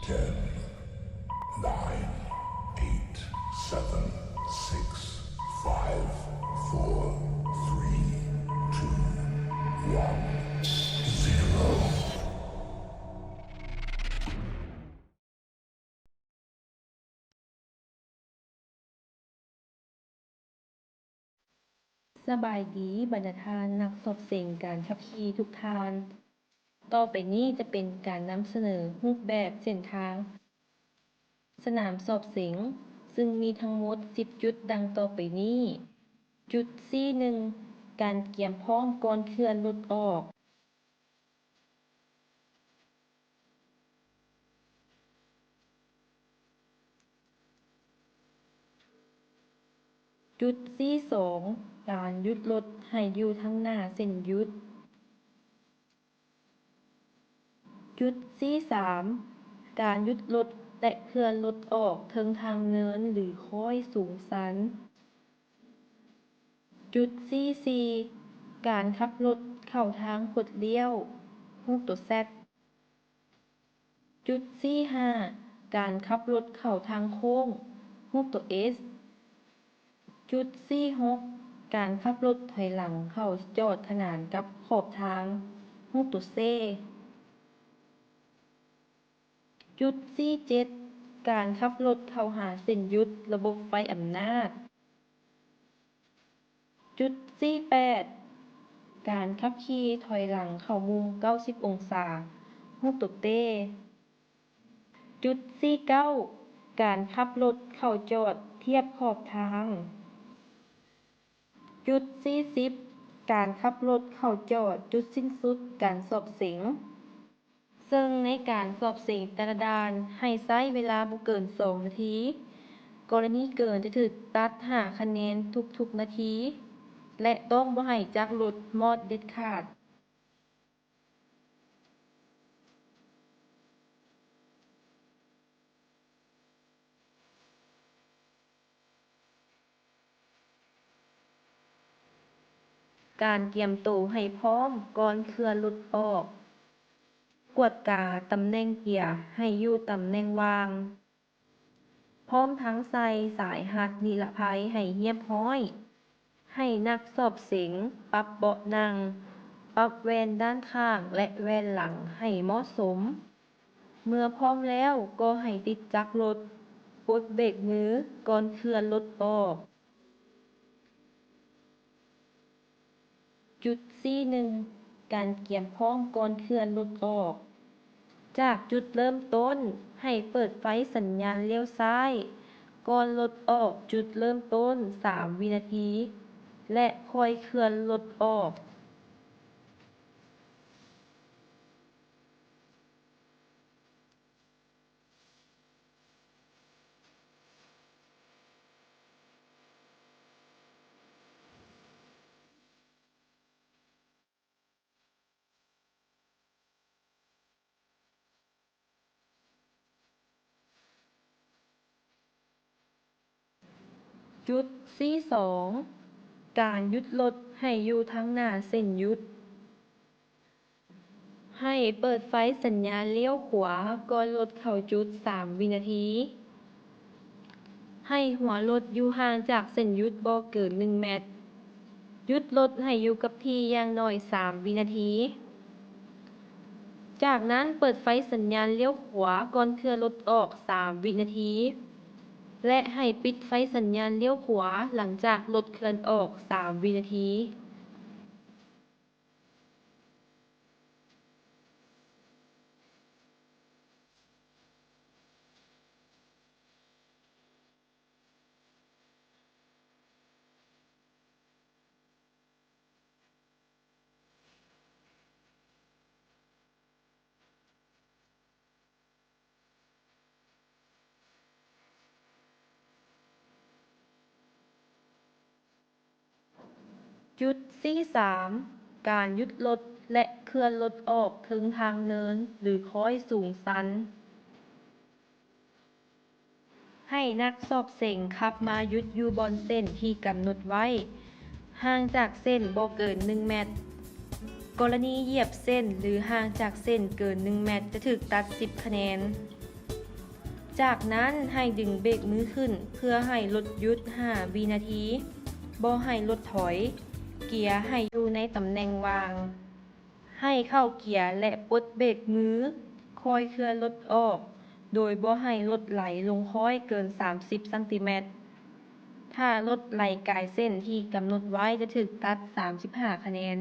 10, 9, 8, 7, 6, 5, 4, 3, 2, 1, 0. สบายดีบรรดาท่านนักสอบเสิ่งการขับขี่ทุกท่าน ต่อไปนี้จะเป็นการนำเสนอรูปแบบเส้นทาง สนามสอบเสิ่งซึ่งมีทั้งหมด 10 จุดดังต่อไปนี้ จุดที่1การเตรียมพร้อมก่อนเคลื่อนรถออก จุดที่2การหยุดรถให้อยู่ทางหน้าเส้นหยุด จุดที่3การหยุดรถและเคลื่อนรถออกเทิงทางเนินหรือค่อยสูงชัน จุดที่4การขับรถเข้าทางคดเลี้ยวรูปตัว Z จุดที่5การขับรถเข้าทางโค้งรูปตัว S จุดที่6การขับรถถอยหลังเข้าจอดขนานกับขอบทางรูปตัว C จุดที่7การขับรถเข้าหาเส้นหยุดระบบไฟอำนาจ จุดที่8การขับขี่ถอยหลังเข้ามุม90องศารูปตัว T จุดที่9การขับรถเข้าจอดเทียบขอบทาง จุดที่10การขับรถเข้าจอดจุดสิ้นสุดการสอบเสิ่งซึ่งในการสอบเสิ่งแต่ละด่านให้ใช้เวลาบ่เกิน2นาที กรณีเกินจะถูกตัด5คะแนนทุกๆนาที และต้องบ่ให้จักรถมอดเด็ดขาด การเตรียมตัวให้พร้อมก่อนเคลื่อนรถออก กวดกาตำแหน่งเกียร์ให้อยู่ตำแหน่งวาง พร้อมทั้งใส่สายรัดนิรภัยให้เรียบร้อย ให้นักสอบเสิ่งปรับเบาะนั่ง ปรับแว่นด้านข้างและแว่นหลังให้เหมาะสม เมื่อพร้อมแล้วก็ให้ติดจักรรถปลดเบรกมือก่อนเคลื่อนรถออก จุดที่การเตรียมพร้อมก่อนเคลื่อนรถออก จากจุดเริ่มต้นให้เปิดไฟสัญญาณเลี้ยวซ้าย ก่อนรถออกจุดเริ่มต้น3 วินาที และค่อยเคลื่อนรถออก จุดที่การหยุดรถให้อยู่ทางหน้าเส้นหยุด ให้เปิดไฟสัญญาณเลี้ยวขวาก่อนรถเข้าจุด3 วินาที ให้หัวรถอยู่ห่างจากเส้นหยุดบ่เกิน1 เมตร หยุดรถให้อยู่กับที่อย่างน้อย3 วินาที จากนั้นเปิดไฟสัญญาณเลี้ยวขวาก่อนเคลื่อนรถออก3 วินาที และให้ปิดไฟสัญญาณเลี้ยวขวาหลังจากรถเคลื่อนออก3 วินาที จุดที่การหยุดรถและเคลื่อนรถออกถึงทางเนินหรือค้อยสูงชัน ให้นักสอบเสิ่งขับมาหยุดอยู่บนเส้นที่กำหนดไว้ ห่างจากเส้นบ่เกิน1 เมตร กรณีเหยียบเส้นหรือห่างจากเส้นเกิน1 เมตรจะถูกตัด10 คะแนน จากนั้นให้ดึงเบรกมือขึ้นเพื่อให้รถหยุด5 วินาทีบ่ให้รถถอย เกียร์ให้อยู่ในตำแหน่งวาง ให้เข้าเกียร์และปลดเบรกมือคอยเคลื่อนรถออก โดยบ่ให้รถไหลลงค้อยเกิน 30 ซม. ถ้ารถไหลกายเส้นที่กำหนดไว้จะถูกตัด 35 คะแนน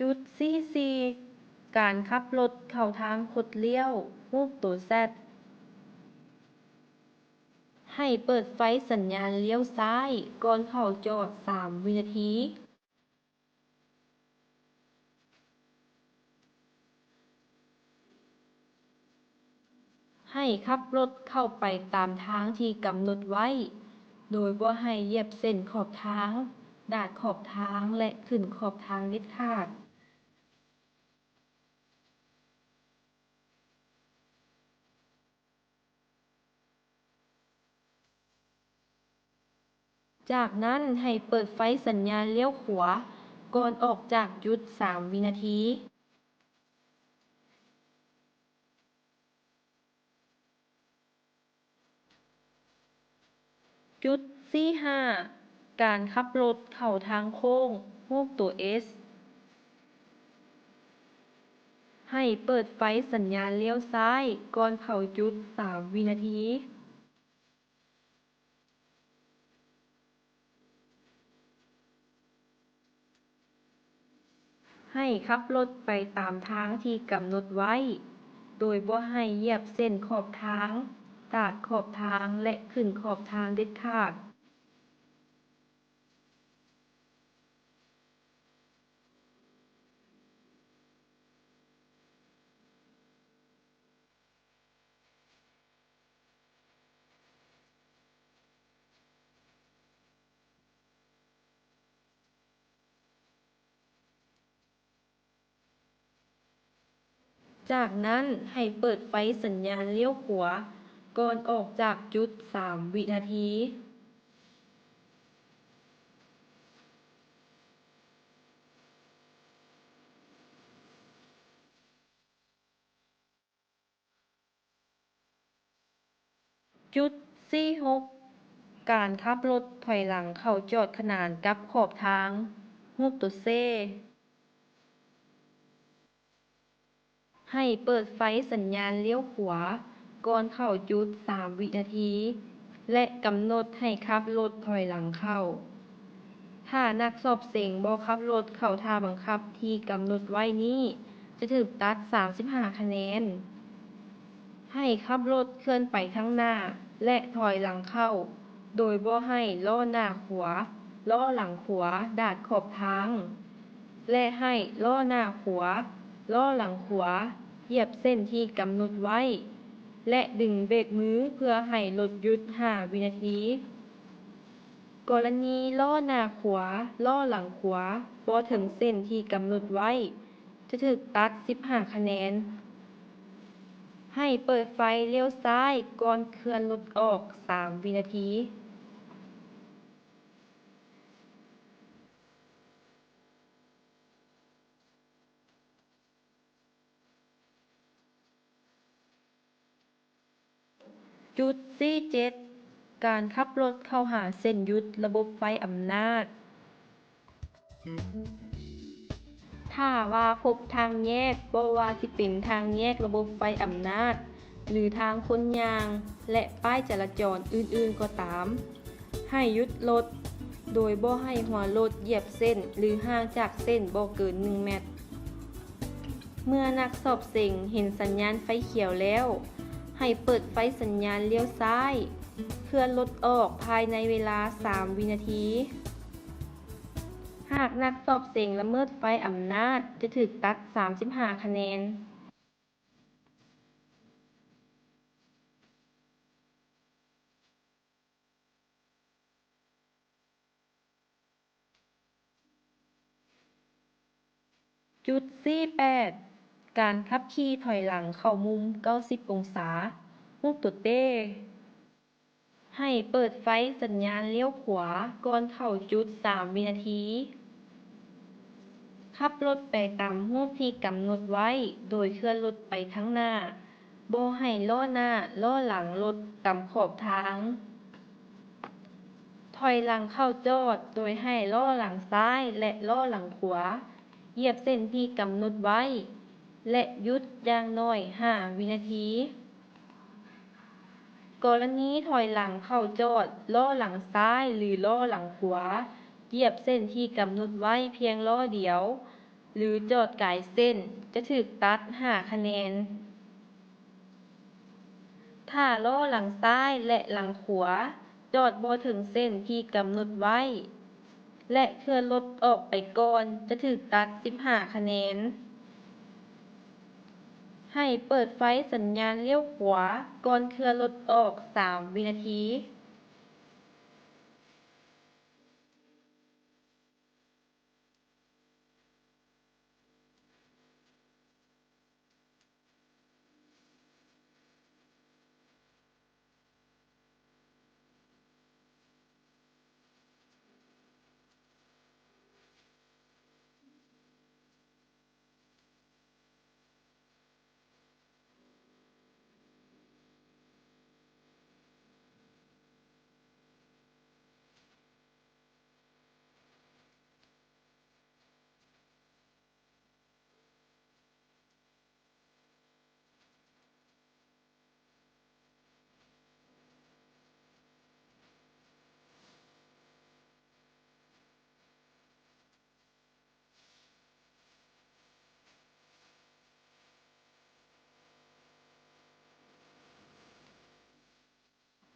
จุดที่ 4 การขับรถเข้าทางคดเลี้ยวรูปตัว Z ให้เปิดไฟสัญญาณเลี้ยวซ้ายก่อนเข้าจอด 3 วินาที ให้ขับรถเข้าไปตามทางที่กำหนดไว้ โดยบ่ให้เหยียบเส้นขอบทาง ดาดขอบทางและขึ้นขอบทางเด็ดขาด จากนั้นให้เปิดไฟสัญญาณเลี้ยวขวาก่อนออกจากจุด 3 วินาที จุดที่ 5 การขับรถเข้าทางโค้งรูปตัว S ให้เปิดไฟสัญญาณเลี้ยวซ้ายก่อนเข้าจุด 3 วินาที ให้ขับรถไปตามทางที่กำหนดไว้ โดยบ่ให้เหยียบเส้นขอบทาง ดาดขอบทางและขึ้นขอบทางเด็ดขาด จากนั้นให้เปิดไฟสัญญาณเลี้ยวขวาก่อนออกจากจุด 3 วินาที จุดที่ 6 การขับรถถอยหลังเข้าจอดขนานกับขอบทางรูปตัว C ให้เปิดไฟสัญญาณเลี้ยวขวาก่อนเข้าจุด 3 วินาที และกำหนดให้ขับรถถอยหลังเข้า ถ้านักสอบเส็งบ่ขับรถเข้าท่าบังคับที่กำหนดไว้นี้ จะถูกตัด 35 คะแนน ให้ขับรถเคลื่อนไปข้างหน้าและถอยหลังเข้า โดยบ่ให้ล้อหน้าขวา ล้อหลังขวาดาดขอบทาง และให้ล้อหน้าขวา ล้อหลังขวาเหยียบเส้นที่กำหนดไว้ และดึงเบรกมือเพื่อให้รถหยุด 5 วินาที กรณีล้อหน้าขวา ล้อหลังขวาบ่ถึงเส้นที่กำหนดไว้ จะถูกตัด 15 คะแนน ให้เปิดไฟเลี้ยวซ้ายก่อนเคลื่อนรถออก 3 วินาที จุดที่ 7 การขับรถเข้าหาเส้นหยุดระบบไฟอำนาจ ถ้าว่าพบทางแยกบ่ว่าสิเป็นทางแยกระบบไฟอำนาจ หรือทางคนย่าง และป้ายจราจรอื่นๆก็ตาม ให้หยุดรถ โดยบ่ให้หัวรถเหยียบเส้นหรือห่างจากเส้นบ่เกิน 1 เมตร เมื่อนักสอบเส็งเห็นสัญญาณไฟเขียวแล้ว ให้เปิดไฟสัญญาณเลี้ยวซ้าย เคลื่อนรถออกภายในเวลา 3 วินาที หากนักสอบเส็งละเมิดไฟอำนาจจะถูกตัด 35 คะแนน จุดที่ 8 การขับขี่ถอยหลังเข้ามุม 90 องศา รูปตัวเต้ ให้เปิดไฟสัญญาณเลี้ยวขวาก่อนเข้าจุด3 วินาที ขับรถไปตามรูปที่กำหนดไว้ โดยเคลื่อนรถไปข้างหน้า บ่ให้ล้อหน้าล้อหลังรถตามขอบทาง ถอยหลังเข้าจอด โดยให้ล้อหลังซ้ายและล้อหลังขวา เหยียบเส้นที่กำหนดไว้ และหยุดอย่างน้อย 5 วินาที กรณีถอยหลังเข้าจอด ล้อหลังซ้ายหรือล้อหลังขวา เหยียบเส้นที่กำหนดไว้เพียงล้อเดียว หรือจอดไกลเส้นจะถูกตัด 5 คะแนน ถ้าล้อหลังซ้ายและหลังขวาจอดบ่ถึงเส้นที่กำหนดไว้ และเคลื่อนรถออกไปก่อนจะถูกตัด 15 คะแนน ให้เปิดไฟสัญญาณเลี้ยวขวาก่อนเคลื่อนรถออก 3 วินาที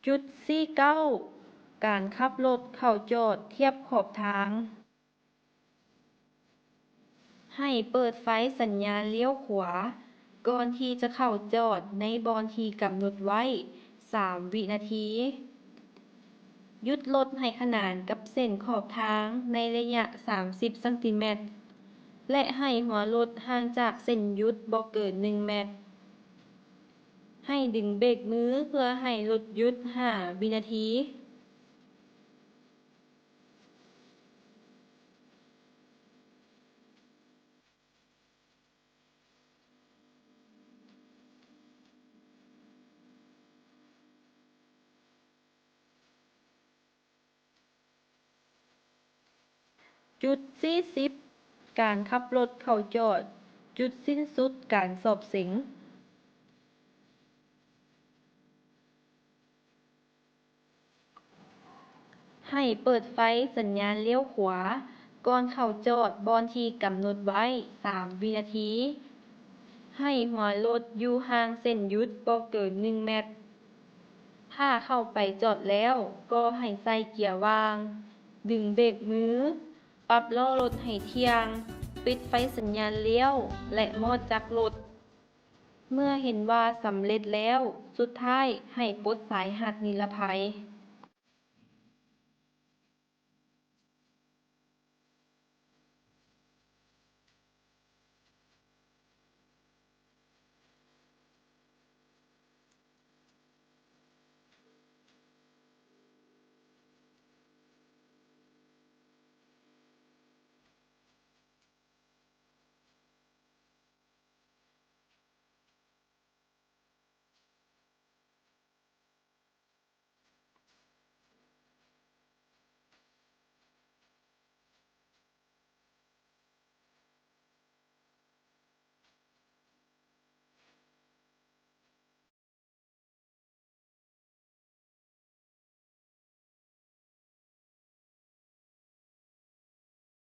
จุด 49 การขับรถเข้าจอดเทียบขอบทาง ให้เปิดไฟสัญญาณเลี้ยวขวาก่อนที่จะเข้าจอดในบอนที่กำหนดไว้ 3 วินาที หยุดรถให้ขนานกับเส้นขอบทางในระยะ 30 เซนติเมตร และให้หัวรถห่างจากเส้นหยุดบ่เกิน 1 เมตร ให้ดึงเบรกมือเพื่อให้รถหยุด 5 วินาที จุด 40 การขับรถเข้าจอด จุดสิ้นสุดการสอบเส็ง ให้เปิดไฟสัญญาณเลี้ยวขวาก่อนเข้าจอดบอนที่กำหนดไว้ 3 วินาที ให้หัวรถอยู่ห่างเส้นหยุดบ่เกิน 1 เมตร ถ้าเข้าไปจอดแล้วก็ให้ใส่เกียร์ว่าง ดึงเบรกมือ ปรับล้อรถให้เที่ยง ปิดไฟสัญญาณเลี้ยว และหมดจากรถ เมื่อเห็นว่าสำเร็จแล้ว สุดท้ายให้ปลดสายหัดนิรภัย